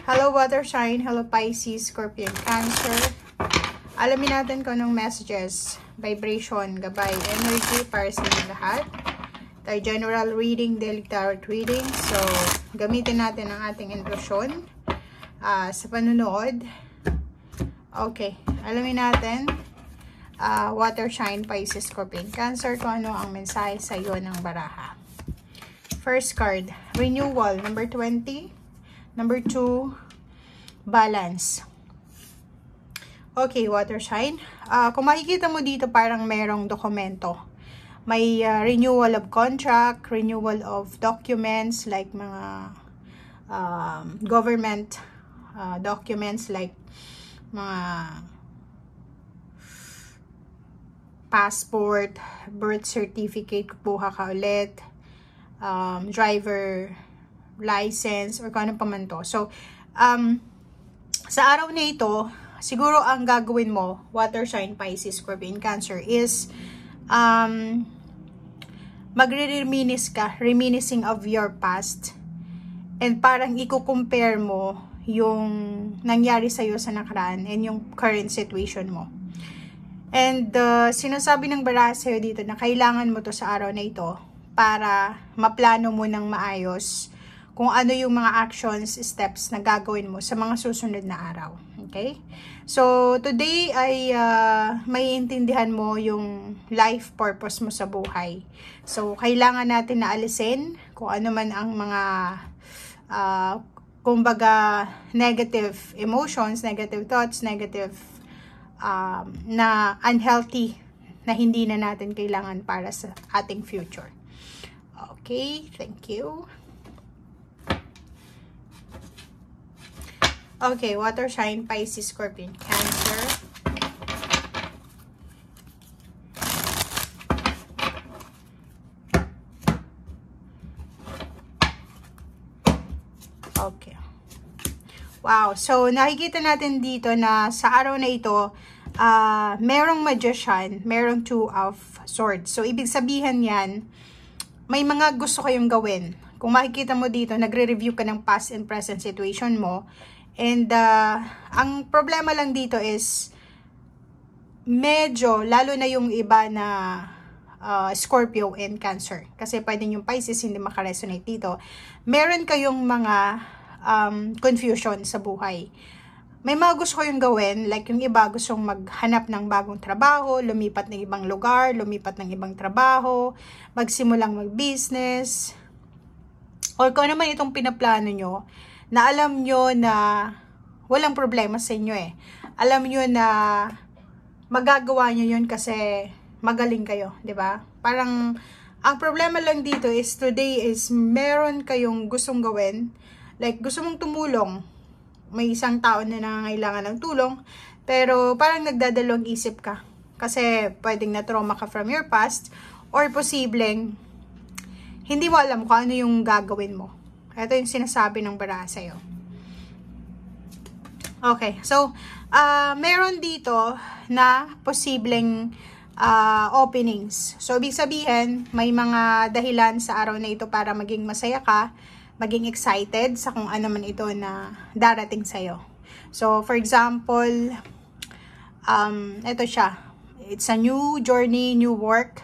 Hello water sign, hello Pisces, Scorpion, Cancer. Alamin natin kung anong messages, vibration, gabay, energy para sa inyo lahat. Tayo general reading, daily tarot reading. So, gamitin natin ang ating intuition sa panunood. Okay, alamin natin water sign, Pisces, Scorpion, Cancer, kung ano ang mensahe sa iyo ng baraha. First card, renewal, number 20. Number 2, balance. Okay, water sign. Kung makikita mo dito, parang merong dokumento. May renewal of contract, renewal of documents, like mga government documents, like mga passport, birth certificate, kukuha ka ulit, driver license, or kung ano pa man to. So, sa araw na ito, siguro ang gagawin mo, water sign, Pisces, Scorpion, Cancer, is magre-reminisce ka, reminiscing of your past, and parang i-compare mo yung nangyari sa'yo sa nakaraan and yung current situation mo. And sinasabi ng baraha sa'yo dito na kailangan mo to sa araw na ito para maplano mo ng maayos kung ano yung mga actions, steps na gagawin mo sa mga susunod na araw. Okay? So, today ay maiintindihan mo yung life purpose mo sa buhay. So, kailangan natin na alisin kung ano man ang mga kumbaga negative emotions, negative thoughts, negative na unhealthy na hindi na natin kailangan para sa ating future. Okay, thank you. Okay, water sign, Pisces, Scorpion, Cancer. Okay. Wow, so nakikita natin dito na sa araw na ito, merong magician, merong 2 of swords. So, ibig sabihin yan, may mga gusto kayong gawin. Kung makikita mo dito, nagre-review ka ng past and present situation mo. And ang problema lang dito is medyo, lalo na yung iba na Scorpio and Cancer. Kasi pwede yung Pisces hindi makaresonate dito. Meron kayong mga confusion sa buhay. May mga gusto kayong gawin, like yung iba gustong maghanap ng bagong trabaho, lumipat ng ibang lugar, lumipat ng ibang trabaho, magsimulang mag-business, or kung ano man itong pinaplano nyo, na alam nyo na walang problema sa inyo eh. Alam nyo na magagawa nyo yun kasi magaling kayo, di ba? Parang, ang problema lang dito is today is meron kayong gustong gawin, like gusto mong tumulong, may isang tao na nangangailangan ng tulong, pero parang nagdadalawang isip ka. Kasi pwedeng na-trauma ka from your past, or posibleng hindi mo alam kung ano yung gagawin mo. Ito yung sinasabi ng baraha sa'yo. Okay, so, meron dito na posibleng openings. So, ibig sabihin, may mga dahilan sa araw na ito para maging masaya ka, maging excited sa kung ano man ito na darating sa'yo. So, for example, ito siya. It's a new journey, new work,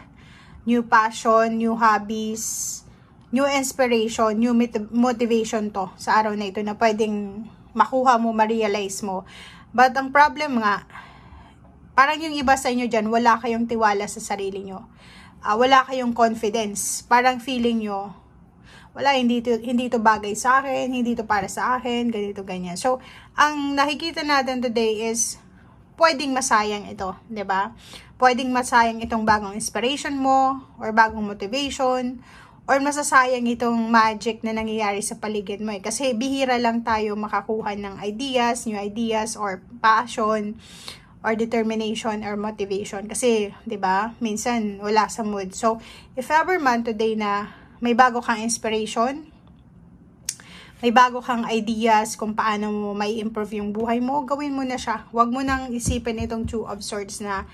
new passion, new hobbies, new inspiration, new motivation to sa araw na ito na pwedeng makuha mo, ma-realize mo. But ang problem nga, parang yung iba sa inyo dyan, wala kayong tiwala sa sarili nyo. Wala kayong confidence. Parang feeling nyo, wala, hindi ito bagay sa akin, hindi ito para sa akin, ganito, ganyan. So, ang nakikita natin today is, pwedeng masayang ito, 'di ba? Pwedeng masayang itong bagong inspiration mo, or bagong motivation, or masasayang itong magic na nangyayari sa paligid mo eh. Kasi bihira lang tayo makakuha ng ideas, new ideas, or passion, or determination, or motivation. Kasi, 'di ba? Minsan wala sa mood. So, if ever man today na may bago kang inspiration, may bago kang ideas kung paano mo may improve yung buhay mo, gawin mo na siya. Huwag mo nang isipin itong 2 of swords na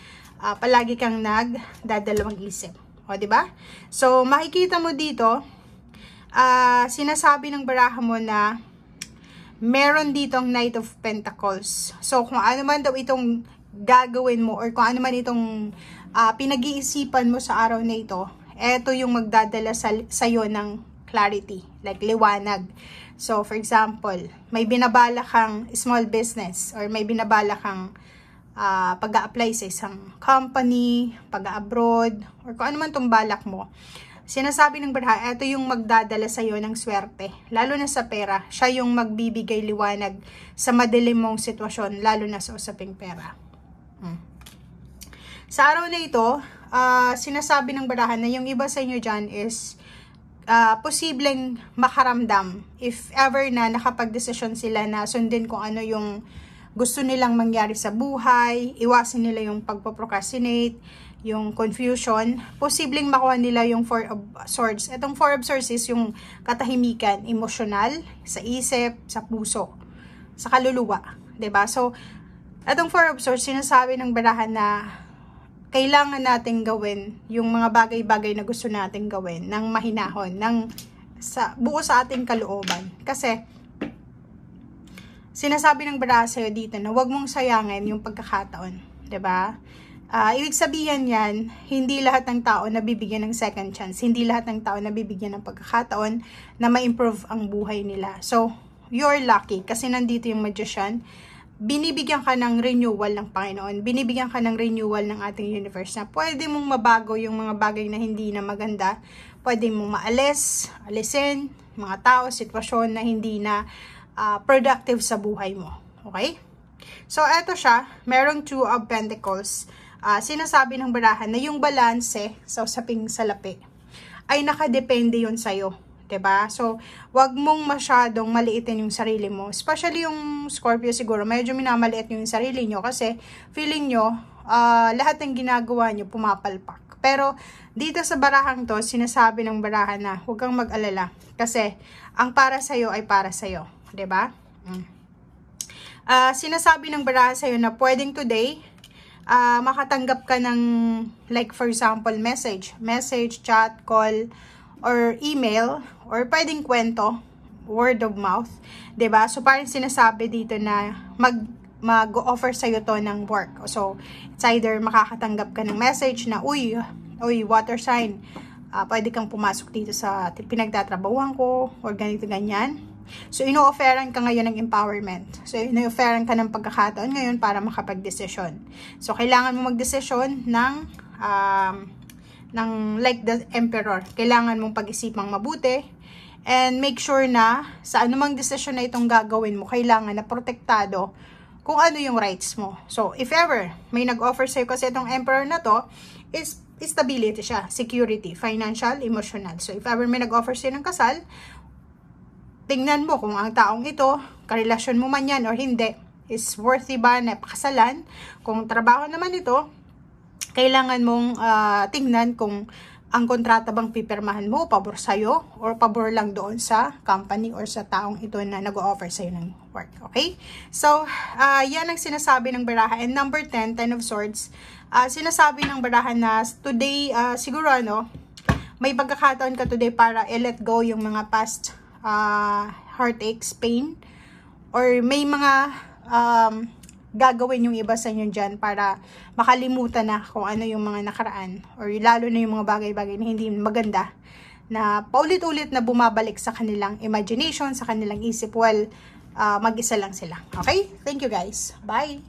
palagi kang nagdadalawang isip. O, diba? So, makikita mo dito, sinasabi ng baraha mo na meron ditong Knight of Pentacles. So, kung ano man daw itong gagawin mo or kung ano man itong pinag-iisipan mo sa araw na ito, eto yung magdadala sa'yo ng clarity, like liwanag. So, for example, may binabala kang small business or may binabala kang pag-a-apply sa isang company, pag-a-abroad, or kung ano man itong balak mo. Sinasabi ng baraha, ito yung magdadala sa'yo ng swerte, lalo na sa pera. Siya yung magbibigay liwanag sa madilim mong sitwasyon, lalo na sa usaping pera. Sa araw na ito, sinasabi ng baraha na yung iba sa inyo dyan is posibleng makaramdam if ever na nakapag-desisyon sila na sundin kung ano yung gusto nilang mangyari sa buhay, iwasan nila yung pagpo-procrastinate, yung confusion, posibleng makuha nila yung Four of Swords. Itong Four of Swords is yung katahimikan, emosyonal, sa isip, sa puso, sa kaluluwa, 'di ba? So, itong Four of Swords, sinasabi ng barahan na kailangan nating gawin yung mga bagay-bagay na gusto nating gawin ng mahinahon, buo sa ating kalooban. Kasi, sinasabi ng baraha sa'yo dito na huwag mong sayangin yung pagkakataon, 'di ba? Ibig sabihin yan, hindi lahat ng tao nabibigyan ng second chance. Hindi lahat ng tao nabibigyan ng pagkakataon na ma-improve ang buhay nila. So, you're lucky kasi nandito yung Magician. Binibigyan ka ng renewal ng Panginoon. Binibigyan ka ng renewal ng ating universe na pwede mong mabago yung mga bagay na hindi na maganda. Pwede mong alisin, mga tao, sitwasyon na hindi na productive sa buhay mo. Okay? So, eto siya. Merong Two of Pentacles. Sinasabi ng barahan na yung balanse sa usaping salapi ay nakadepende yun sa'yo. 'Di ba? So, wag mong masyadong maliitin yung sarili mo. Especially yung Scorpio siguro, medyo minamaliit yung sarili nyo kasi feeling nyo, lahat ng ginagawa nyo pumapalpak. Pero, dito sa barahang to, sinasabi ng barahan na huwag kang mag-alala. Kasi, ang para sa'yo ay para sa'yo. 'Di ba? Sinasabi ng baraha sa'yo na pwedeng today, makatanggap ka ng, like for example, message, chat, call, or email, or pwedeng kwento, word of mouth, 'di ba? So, parang sinasabi dito na mag-offer sa'yo to ng work. So, it's either makakatanggap ka ng message na, uy, water sign, pwede kang pumasok dito sa pinagtatrabahuan ko, or ganito, ganyan. So, ino-offeran ka ngayon ng empowerment. So, ino-offeran ka ng pagkakataon ngayon para makapag-desisyon. So, kailangan mo mag-desisyon ng like the Emperor. Kailangan mong pag-isipang mabuti and make sure na sa anumang desisyon na itong gagawin mo, kailangan na protektado kung ano yung rights mo. So, if ever may nag-offer sa'yo, kasi itong Emperor na to is stability siya, security, financial, emotional. So, if ever may nag-offer sa'yo ng kasal, tingnan mo kung ang taong ito, karelasyon mo man yan or hindi, is worthy ba na pakasalan. Kung trabaho naman ito, kailangan mong tingnan kung ang kontrata bang pipirmahan mo, pabor sa'yo, or pabor lang doon sa company or sa taong ito na nag-o-offer sa'yo ng work. Okay? So, yan ang sinasabi ng baraha. And number 10, Ten of Swords, sinasabi ng baraha na today, siguro may pagkakataon ka today para i-let go yung mga past heartaches, pain, or may mga gagawin yung iba sa inyo dyan para makalimutan na kung ano yung mga nakaraan, or lalo na yung mga bagay-bagay na hindi maganda na paulit-ulit na bumabalik sa kanilang imagination, sa kanilang isip. Well, mag-isa lang sila. Okay? Thank you guys. Bye!